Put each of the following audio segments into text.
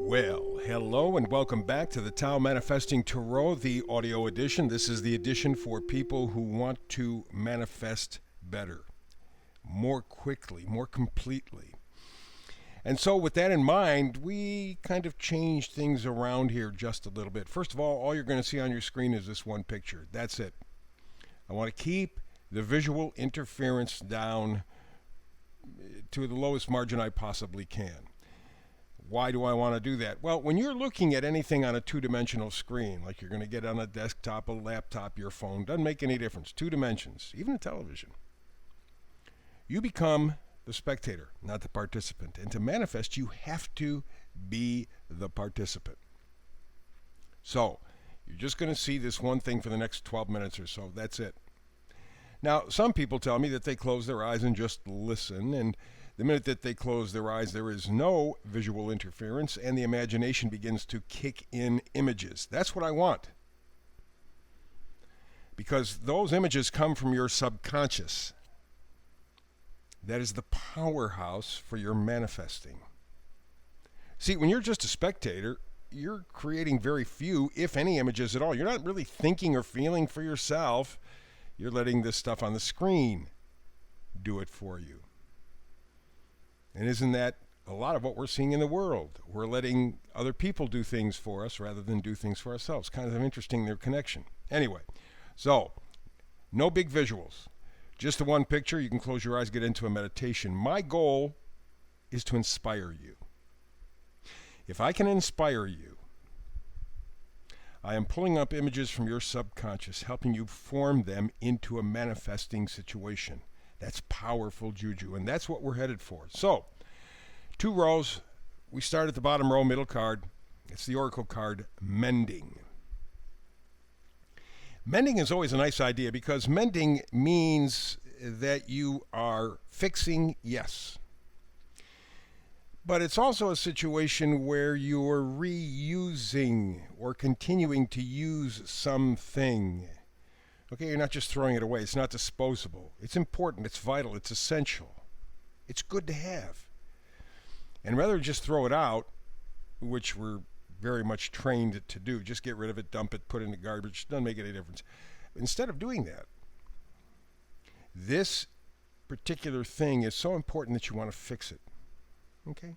Well, hello and welcome back to the Tao Manifesting Tarot, the audio edition. This is the edition for people who want to manifest better, more quickly, more completely. And so, with that in mind, we kind of changed things around here just a little bit. First of all you're going to see on your screen is this one picture. That's it. I want to keep the visual interference down to the lowest margin I possibly can. Why do I want to do that? Well, when you're looking at anything on a two-dimensional screen, like you're going to get on a desktop, a laptop, your phone, doesn't make any difference. Two dimensions, even a television. You become the spectator, not the participant. And to manifest, you have to be the participant. So, you're just going to see this one thing for the next 12 minutes or so. That's it. Now, some people tell me that they close their eyes and just listen, and the minute that they close their eyes, there is no visual interference, and the imagination begins to kick in images. That's what I want. Because those images come from your subconscious. That is the powerhouse for your manifesting. See, when you're just a spectator, you're creating very few, if any, images at all. You're not really thinking or feeling for yourself. You're letting this stuff on the screen do it for you. And isn't that a lot of what we're seeing in the world? We're letting other people do things for us rather than do things for ourselves. Kind of interesting, their connection. Anyway, so no big visuals. Just the one picture. You can close your eyes, get into a meditation. My goal is to inspire you. If I can inspire you, I am pulling up images from your subconscious, helping you form them into a manifesting situation. That's powerful juju, and that's what we're headed for. So, 2 rows. We start at the bottom row, middle card. It's the Oracle card, Mending. Mending is always a nice idea because mending means that you are fixing, yes. But it's also a situation where you're reusing or continuing to use something. Okay, you're not just throwing it away. It's not disposable. It's important. It's vital. It's essential. It's good to have. And rather than just throw it out, which we're very much trained to do, just get rid of it, dump it, put it in the garbage, doesn't make any difference. Instead of doing that, this particular thing is so important that you want to fix it. Okay?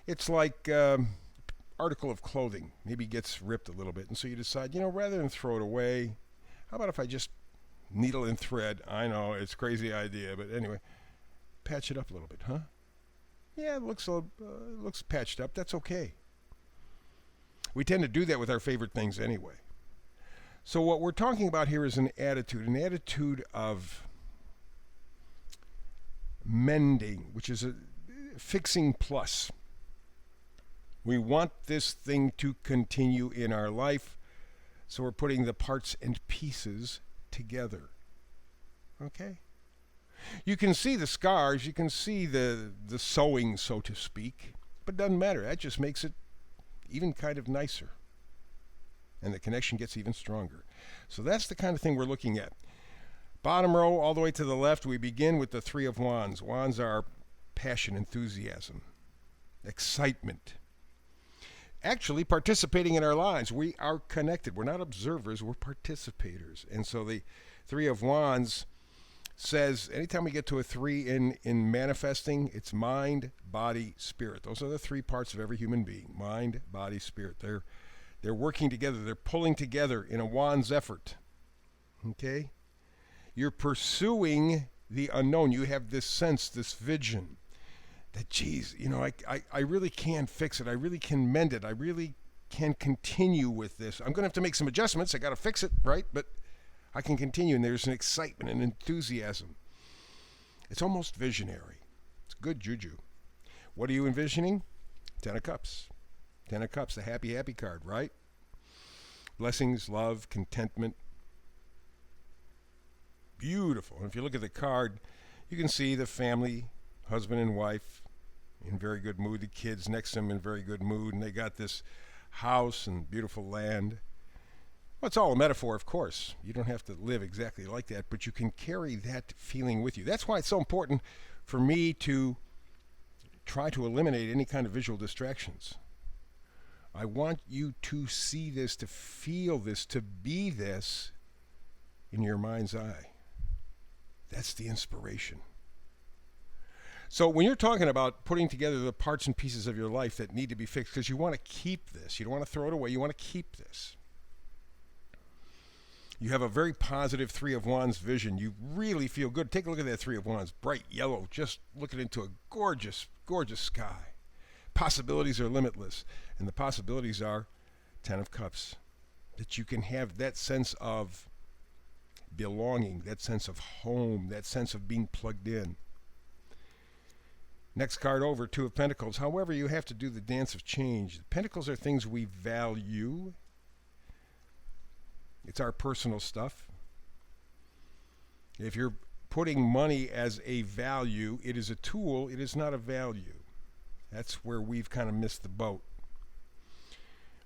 It's like article of clothing. Maybe gets ripped a little bit, and so you decide, rather than throw it away, how about if I just needle and thread? I know, it's a crazy idea, but anyway, patch it up a little bit, huh? Yeah, it looks patched up. That's okay. We tend to do that with our favorite things anyway. So what we're talking about here is an attitude of mending, which is a fixing plus. We want this thing to continue in our life, so we're putting the parts and pieces together. Okay? You can see the scars, you can see the sewing, so to speak, but it doesn't matter. That just makes it even kind of nicer. And the connection gets even stronger. So that's the kind of thing we're looking at. Bottom row, all the way to the left, we begin with the 3 of Wands. Wands are passion, enthusiasm, excitement. Actually participating in our lives. We are connected. We're not observers, we're participators. And so the 3 of Wands says anytime we get to a 3 in manifesting, it's mind, body, spirit. Those are the 3 parts of every human being. Mind, body, spirit. They're working together. They're pulling together in a Wands effort. Okay? You're pursuing the unknown. You have this sense, this vision that, geez, I really can fix it. I really can mend it. I really can continue with this. I'm going to have to make some adjustments. I got to fix it, right? But I can continue, and there's an excitement and enthusiasm. It's almost visionary. It's good juju. What are you envisioning? 10 of Cups. 10 of Cups, the happy, happy card, right? Blessings, love, contentment. Beautiful. And if you look at the card, you can see the family, husband and wife, in very good mood. The kids next to them in very good mood. And they got this house and beautiful land. Well, it's all a metaphor, of course. You don't have to live exactly like that, but you can carry that feeling with you. That's why it's so important for me to try to eliminate any kind of visual distractions. I want you to see this, to feel this, to be this in your mind's eye. That's the inspiration. So when you're talking about putting together the parts and pieces of your life that need to be fixed, because you want to keep this, you don't want to throw it away, you want to keep this. You have a very positive Three of Wands vision. You really feel good. Take a look at that Three of Wands, bright yellow, just looking into a gorgeous, gorgeous sky. Possibilities are limitless. And the possibilities are Ten of Cups. That you can have that sense of belonging, that sense of home, that sense of being plugged in. Next card over, Two of Pentacles. However, you have to do the dance of change. Pentacles are things we value. It's our personal stuff. If you're putting money as a value, it is a tool, it is not a value. That's where we've kind of missed the boat.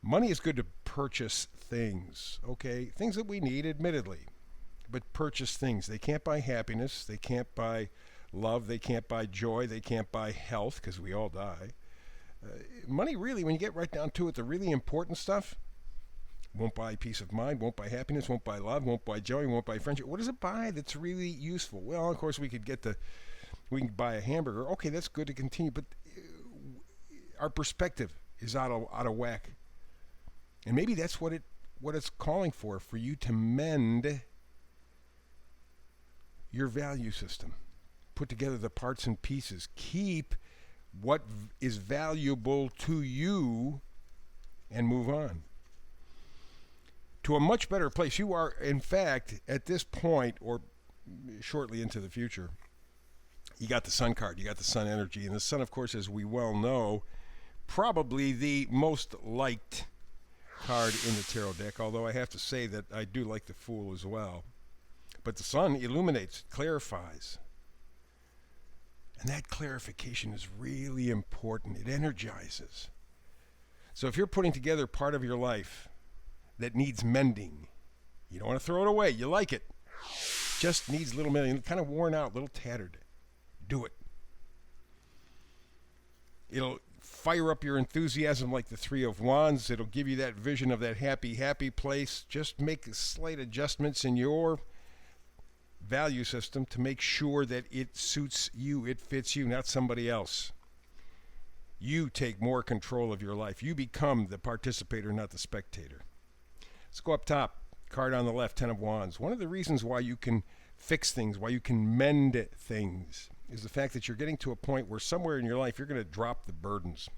Money is good to purchase things, okay? Things that we need, admittedly. But purchase things. They can't buy happiness. They can't buy love. They can't buy joy. They can't buy health, because we all die. Money really, when you get right down to it, the really important stuff, won't buy peace of mind, won't buy happiness, won't buy love, won't buy joy, won't buy friendship. What does it buy that's really useful? Well, of course, we can buy a hamburger. Okay, that's good to continue, but our perspective is out of whack. And maybe that's what it's calling for you to mend your value system. Put together the parts and pieces. Keep what is valuable to you and move on to a much better place. You are, in fact, at this point, or shortly into the future, you got the Sun card, you got the Sun energy, and the Sun, of course, as we well know, probably the most liked card in the tarot deck, although I have to say that I do like the Fool as well. But the Sun illuminates, clarifies. And that clarification is really important. It energizes. So if you're putting together part of your life that needs mending, you don't want to throw it away. You like it. Just needs a little mending, kind of worn out, a little tattered. Do it. It'll fire up your enthusiasm like the Three of Wands. It'll give you that vision of that happy, happy place. Just make slight adjustments in your value system to make sure that it suits you, it fits you, not somebody else. You take more control of your life. You become the participator, not the spectator. Let's go up top. Card on the left, Ten of Wands. One of the reasons why you can fix things, why you can mend things, is the fact that you're getting to a point where somewhere in your life you're going to drop the burdens.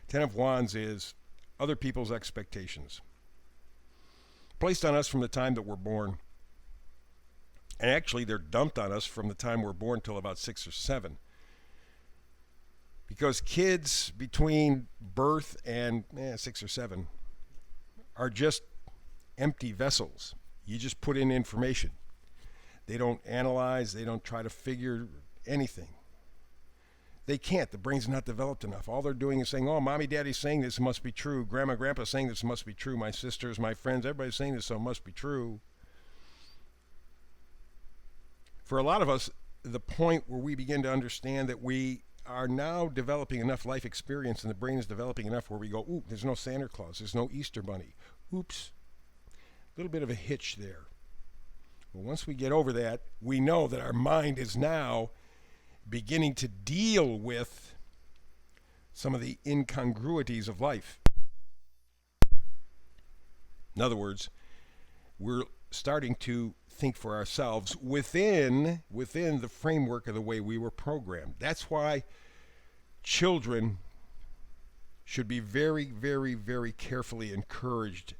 Ten of Wands is other people's expectations placed on us from the time that we're born. And actually, they're dumped on us from the time we're born till about 6 or 7. Because kids between birth and 6 or 7 are just empty vessels. You just put in information. They don't analyze. They don't try to figure anything. They can't. The brain's not developed enough. All they're doing is saying, oh, mommy, daddy's saying this must be true. Grandma, grandpa's saying this must be true. My sisters, my friends, everybody's saying this, so it must be true. For a lot of us, the point where we begin to understand that we are now developing enough life experience and the brain is developing enough where we go, ooh, there's no Santa Claus, there's no Easter Bunny. Oops. A little bit of a hitch there. Well, once we get over that, we know that our mind is now beginning to deal with some of the incongruities of life. In other words, we're starting to think for ourselves within the framework of the way we were programmed. That's why children should be very, very, very carefully encouraged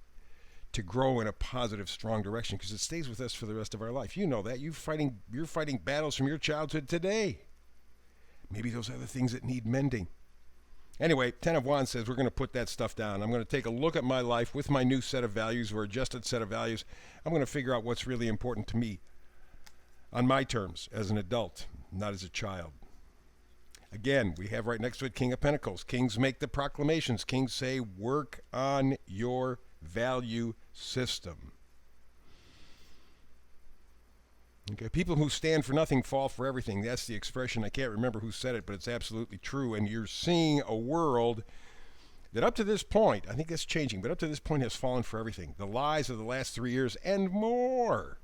to grow in a positive, strong direction, because it stays with us for the rest of our life. You know that. You're fighting battles from your childhood today. Maybe those are the things that need mending. Anyway, Ten of Wands says we're going to put that stuff down. I'm going to take a look at my life with my new set of values, or adjusted set of values. I'm going to figure out what's really important to me on my terms as an adult, not as a child. Again, we have right next to it King of Pentacles. Kings make the proclamations. Kings say, work on your value system. Okay, people who stand for nothing fall for everything. That's the expression. I can't remember who said it, but it's absolutely true. And you're seeing a world that up to this point, I think that's changing, but up to this point has fallen for everything. The lies of the last 3 years and more.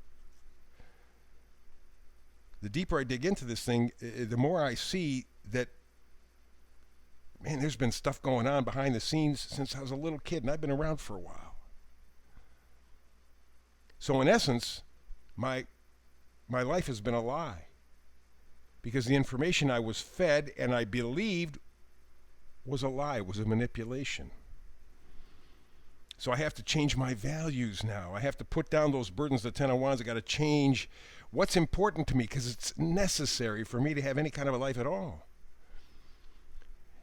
The deeper I dig into this thing, the more I see that, man, there's been stuff going on behind the scenes since I was a little kid, and I've been around for a while. So in essence, my life has been a lie, because the information I was fed and I believed was a lie, was a manipulation. So I have to change my values now. I have to put down those burdens, the 10 of Wands. I got to change what's important to me, because it's necessary for me to have any kind of a life at all.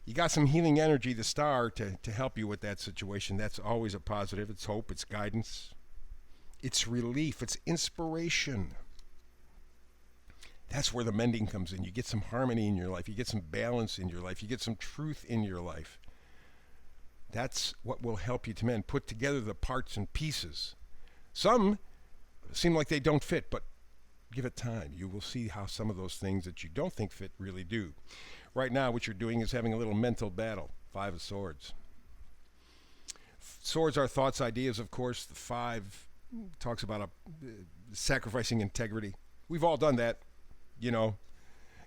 You got some healing energy, the star, to help you with that situation. That's always a positive. It's hope, it's guidance, it's relief, it's inspiration. That's where the mending comes in. You get some harmony in your life. You get some balance in your life. You get some truth in your life. That's what will help you to mend. Put together the parts and pieces. Some seem like they don't fit, but give it time. You will see how some of those things that you don't think fit really do. Right now, what you're doing is having a little mental battle. 5 of Swords. Swords are thoughts, ideas, of course. The 5 talks about sacrificing integrity. We've all done that. You know,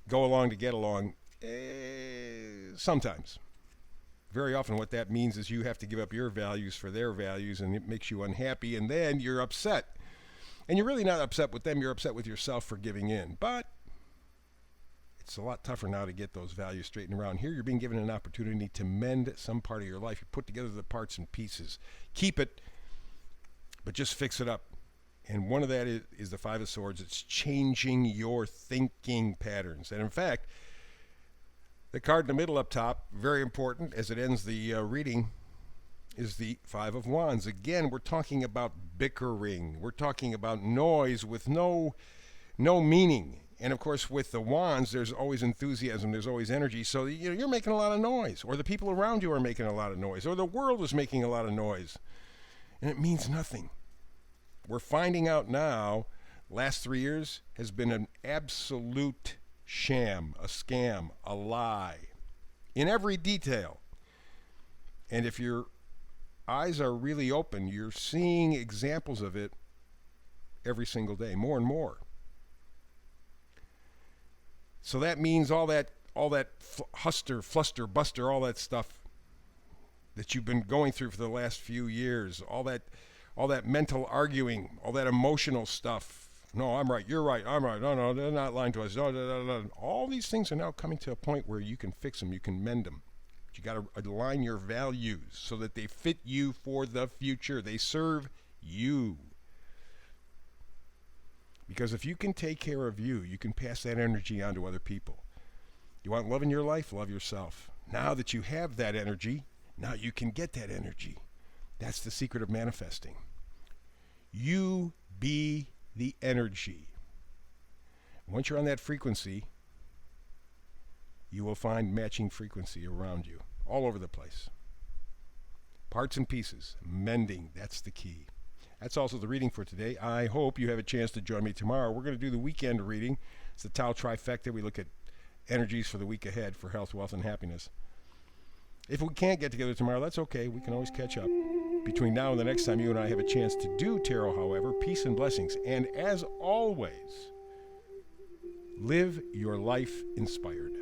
go along to get along. Sometimes. Very often what that means is you have to give up your values for their values, and it makes you unhappy, and then you're upset. And you're really not upset with them, you're upset with yourself for giving in. But it's a lot tougher now to get those values straightened around. Here you're being given an opportunity to mend some part of your life. You put together the parts and pieces. Keep it, but just fix it up. And one of that is the 5 of Swords. It's changing your thinking patterns. And in fact, the card in the middle up top, very important as it ends the reading, is the 5 of Wands. Again, we're talking about bickering. We're talking about noise with no meaning. And of course, with the Wands, there's always enthusiasm. There's always energy. So you're making a lot of noise, or the people around you are making a lot of noise, or the world is making a lot of noise. And it means nothing. We're finding out now, last 3 years has been an absolute sham, a scam, a lie, in every detail. And if your eyes are really open, you're seeing examples of it every single day, more and more. So that means all that huster, fluster, buster, all that stuff that you've been going through for the last few years, all that mental arguing, all that emotional stuff. No, I'm right, you're right, I'm right. No, they're not lying to us. No. All these things are now coming to a point where you can fix them, you can mend them. But you got to align your values so that they fit you for the future. They serve you. Because if you can take care of you, you can pass that energy on to other people. You want love in your life? Love yourself. Now that you have that energy, now you can get that energy. That's the secret of manifesting. You be the energy. Once you're on that frequency, you will find matching frequency around you, all over the place. Parts and pieces, mending, that's the key. That's also the reading for today. I hope you have a chance to join me tomorrow. We're going to do the weekend reading. It's the Tao Trifecta. We look at energies for the week ahead for health, wealth, and happiness. If we can't get together tomorrow, that's okay. We can always catch up. Between now and the next time you and I have a chance to do tarot, however, peace and blessings. And as always, live your life inspired.